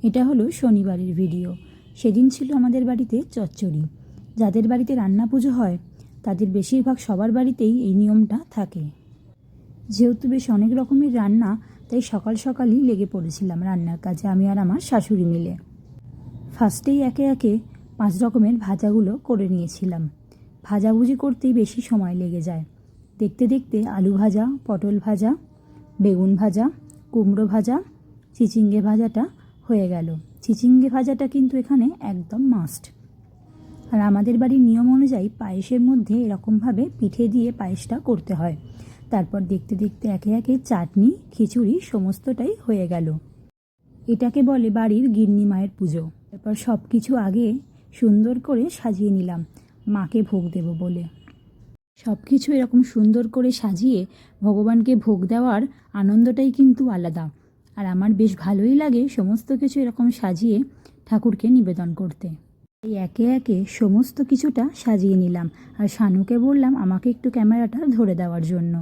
এটা হলো শনিবারের ভিডিও। সেদিন ছিল আমাদের বাড়িতে চচ্চড়ি। যাদের বাড়িতে রান্না পুজো হয় তাদের বেশিরভাগ সবার বাড়িতেই এই নিয়মটা থাকে। যেহেতু বেশ অনেক রকমের রান্না, তাই সকাল সকালই লেগে পড়েছিলাম রান্নার কাজে, আমি আর আমার শাশুড়ি মিলে। ফার্স্টেই একে একে 5 রকমের ভাজাগুলো করে নিয়েছিলাম। ভাজাভুজি করতেই বেশি সময় লেগে যায়। দেখতে দেখতে আলু ভাজা, পটল ভাজা, বেগুন ভাজা, কুমড়ো ভাজা, চিচিঙ্গে ভাজাটা হয়ে গেল। চিচিঙ্গে ভাজাটা কিন্তু এখানে একদম মাস্ট। আর আমাদের বাড়ির নিয়ম অনুযায়ী পায়েসের মধ্যে এরকমভাবে পিঠে দিয়ে পায়েসটা করতে হয়। তারপর দেখতে দেখতে একে একে চাটনি, খিচুড়ি সমস্তটাই হয়ে গেল। এটাকে বলে বাড়ির গিন্নি মায়ের পুজো। তারপর সব কিছু আগে সুন্দর করে সাজিয়ে নিলাম মাকে ভোগ দেব বলে। সব কিছু এরকম সুন্দর করে সাজিয়ে ভগবানকে ভোগ দেওয়ার আনন্দটাই কিন্তু আলাদা। আর আমার বেশ ভালোই লাগে সমস্ত কিছু এরকম সাজিয়ে ঠাকুরকে নিবেদন করতে। এই একে একে সমস্ত কিছুটা সাজিয়ে নিলাম। আর শানুকে বললাম আমাকে একটু ক্যামেরাটা ধরে দেওয়ার জন্য।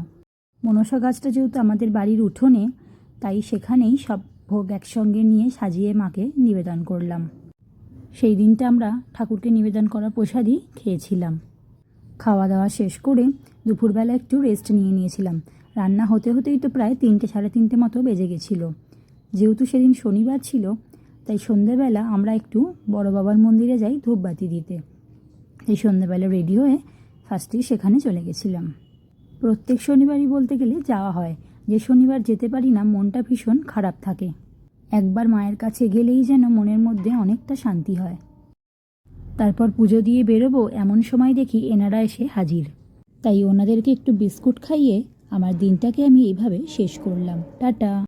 মনসা গাছটা যেহেতু আমাদের বাড়ির উঠোনে, তাই সেখানেই সব ভোগ একসঙ্গে নিয়ে সাজিয়ে মাকে নিবেদন করলাম। সেই দিনটা আমরা ঠাকুরকে নিবেদন করা প্রসাদই খেয়েছিলাম। খাওয়া দাওয়া শেষ করে দুপুরবেলা একটু রেস্ট নিয়েছিলাম। রান্না হতে হতেই তো প্রায় 3টে সাড়ে 3টে মতো বেজে গেছিলো। যেহেতু সেদিন শনিবার ছিল, তাই সন্ধ্যেবেলা আমরা একটু বড় বাবার মন্দিরে যাই ধূপবাতি দিতে। এই সন্ধ্যেবেলা রেডি হয়ে ফার্স্টেই সেখানে চলে গেছিলাম। প্রত্যেক শনিবারই বলতে গেলে যাওয়া হয়। যে শনিবার যেতে পারি না মনটা ভীষণ খারাপ থাকে। একবার মায়ের কাছে গেলেই যেন মনের মধ্যে অনেকটা শান্তি হয়। তারপর পুজো দিয়ে বেরোবো এমন সময় দেখি এনারা এসে হাজির। তাই ওনাদেরকে একটু বিস্কুট খাইয়ে আমার দিনটাকে আমি এইভাবে শেষ করলাম। টাটা।